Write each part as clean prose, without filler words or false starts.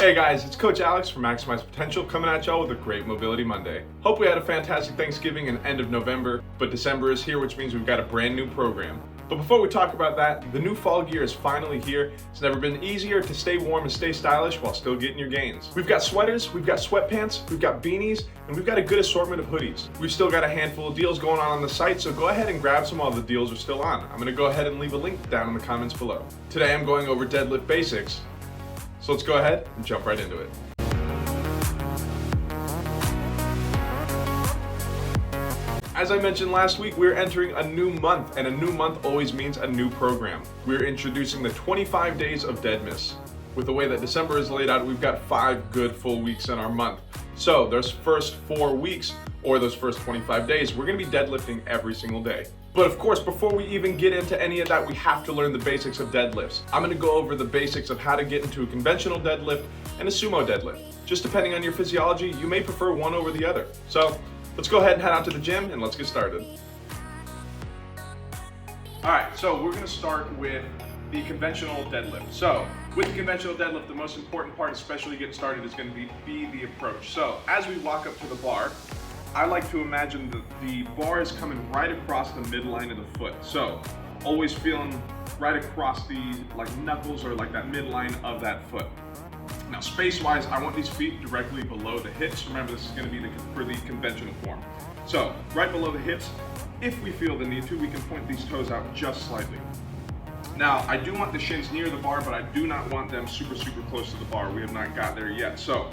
Hey guys, it's Coach Alex from Maximize Potential coming at y'all with a great Mobility Monday. Hope we had a fantastic Thanksgiving and end of November, but December is here, which means we've got a brand new program. But before we talk about that, the new fall gear is finally here. It's never been easier to stay warm and stay stylish while still getting your gains. We've got sweaters, we've got sweatpants, we've got beanies, and we've got a good assortment of hoodies. We've still got a handful of deals going on the site, so go ahead and grab some while the deals are still on. I'm gonna go ahead and leave a link down in the comments below. Today I'm going over Deadlift Basics, so let's go ahead and jump right into it. As I mentioned last week, we're entering a new month, and a new month always means a new program. We're introducing the 25 Days of Deadmas. With the way that December is laid out, we've got 5 good full weeks in our month. So those first 4 weeks, or those first 25 days, we're gonna be deadlifting every single day. But of course, before we even get into any of that, we have to learn the basics of deadlifts. I'm gonna go over the basics of how to get into a conventional deadlift and a sumo deadlift. Just depending on your physiology, you may prefer one over the other. So let's go ahead and head out to the gym and let's get started. All right, so we're gonna start with the conventional deadlift. So with the conventional deadlift, the most important part, especially getting started, is gonna be the approach. So as we walk up to the bar, I like to imagine that the bar is coming right across the midline of the foot. So always feeling right across the knuckles or that midline of that foot. Now space-wise, I want these feet directly below the hips. Remember, this is gonna be for the conventional form. So right below the hips, if we feel the need to, we can point these toes out just slightly. Now, I do want the shins near the bar, but I do not want them super close to the bar. We have not got there yet. So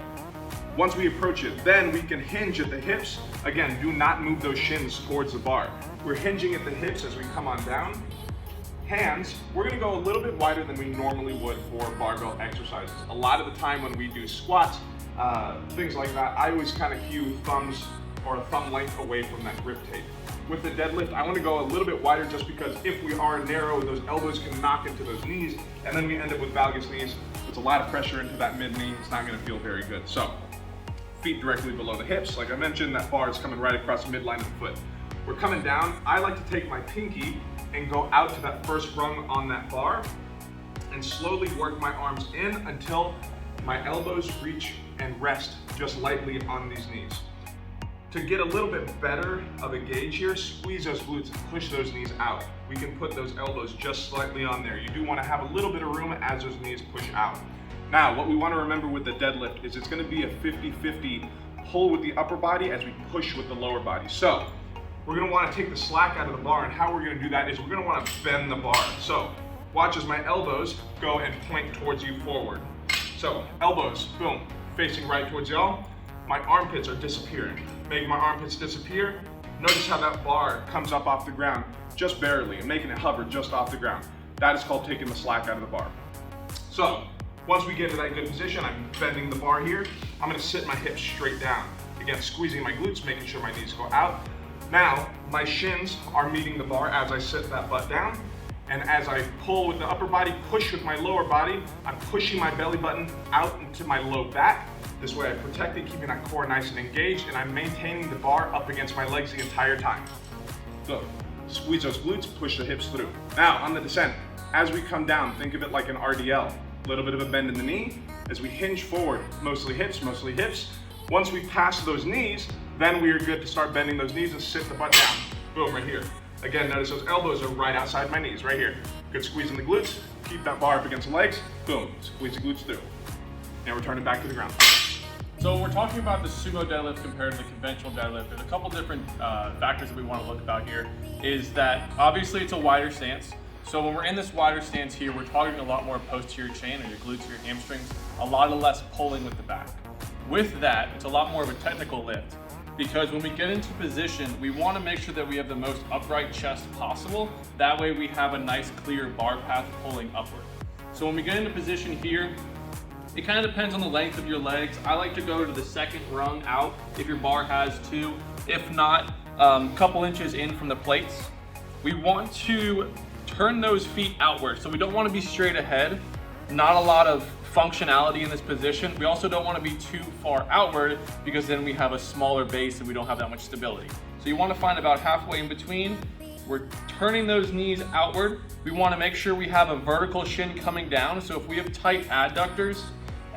once we approach it, then we can hinge at the hips. Again, do not move those shins towards the bar. We're hinging at the hips as we come on down. Hands, we're gonna go a little bit wider than we normally would for barbell exercises. A lot of the time when we do squats, things like that, I always kind of cue thumbs or a thumb length away from that grip tape. With the deadlift, I want to go a little bit wider just because if we are narrow, those elbows can knock into those knees, and then we end up with valgus knees. It's a lot of pressure into that mid knee. It's not going to feel very good. So feet directly below the hips. Like I mentioned, that bar is coming right across the midline of the foot. We're coming down. I like to take my pinky and go out to that first rung on that bar and slowly work my arms in until my elbows reach and rest just lightly on these knees. To get a little bit better of a gauge here, squeeze those glutes and push those knees out. We can put those elbows just slightly on there. You do want to have a little bit of room as those knees push out. Now, what we want to remember with the deadlift is it's going to be a 50-50 pull with the upper body as we push with the lower body. So we're going to want to take the slack out of the bar, and how we're going to do that is we're going to want to bend the bar. So watch as my elbows go and point towards you forward. So elbows, boom, facing right towards y'all. My armpits are disappearing. Making my armpits disappear. Notice how that bar comes up off the ground just barely and making it hover just off the ground. That is called taking the slack out of the bar. So once we get to that good position, I'm bending the bar here. I'm gonna sit my hips straight down. Again, squeezing my glutes, making sure my knees go out. Now, my shins are meeting the bar as I sit that butt down. And as I pull with the upper body, push with my lower body, I'm pushing my belly button out into my low back. This way I protect it, keeping that core nice and engaged, and I'm maintaining the bar up against my legs the entire time. So, squeeze those glutes, push the hips through. Now, on the descent, as we come down, think of it like an RDL. A little bit of a bend in the knee. As we hinge forward, mostly hips, mostly hips. Once we pass those knees, then we are good to start bending those knees and sit the butt down. Boom, right here. Again, notice those elbows are right outside my knees, right here. Good squeeze in the glutes, keep that bar up against the legs, boom, squeeze the glutes through. Now return it back to the ground. So when we're talking about the sumo deadlift compared to the conventional deadlift, there's a couple different factors that we want to look about here. Is that obviously it's a wider stance. So when we're in this wider stance here, we're targeting a lot more posterior chain or your glutes or your hamstrings, a lot less pulling with the back. With that, it's a lot more of a technical lift because when we get into position, we want to make sure that we have the most upright chest possible. That way we have a nice clear bar path pulling upward. So when we get into position here, it kind of depends on the length of your legs. I like to go to the second rung out if your bar has 2. If not, a couple inches in from the plates. We want to turn those feet outward. So we don't want to be straight ahead. Not a lot of functionality in this position. We also don't want to be too far outward because then we have a smaller base and we don't have that much stability. So you want to find about halfway in between. We're turning those knees outward. We want to make sure we have a vertical shin coming down. So if we have tight adductors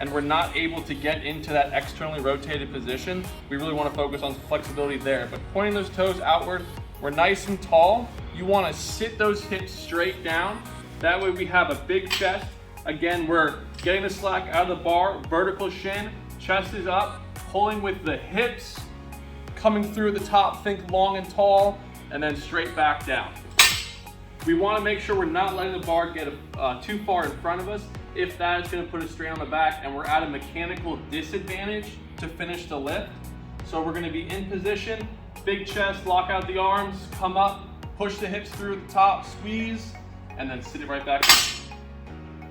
and we're not able to get into that externally rotated position, we really want to focus on flexibility there. But pointing those toes outward, we're nice and tall. You want to sit those hips straight down. That way we have a big chest. Again, we're getting the slack out of the bar, vertical shin, chest is up, pulling with the hips, coming through the top, think long and tall, and then straight back down. We want to make sure we're not letting the bar get too far in front of us. If that is going to put a strain on the back and we're at a mechanical disadvantage to finish the lift. So we're going to be in position, big chest, lock out the arms, come up, push the hips through the top, squeeze, and then sit it right back.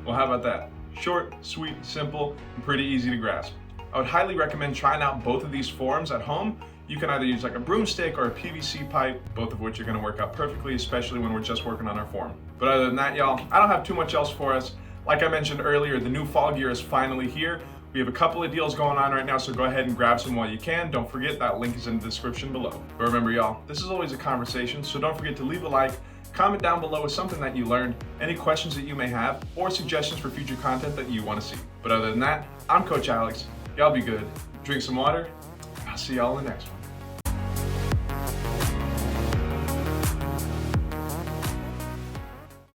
Well, how about that? Short, sweet, simple, and pretty easy to grasp. I would highly recommend trying out both of these forms at home. You can either use like a broomstick or a PVC pipe, both of which are going to work out perfectly, especially when we're just working on our form. But other than that, y'all, I don't have too much else for us. Like I mentioned earlier, the new fall gear is finally here. We have a couple of deals going on right now, so go ahead and grab some while you can. Don't forget that link is in the description below. But remember, y'all, this is always a conversation, so don't forget to leave a like, comment down below with something that you learned, any questions that you may have, or suggestions for future content that you want to see. But other than that, I'm Coach Alex. Y'all be good, drink some water, and I'll see y'all in the next one.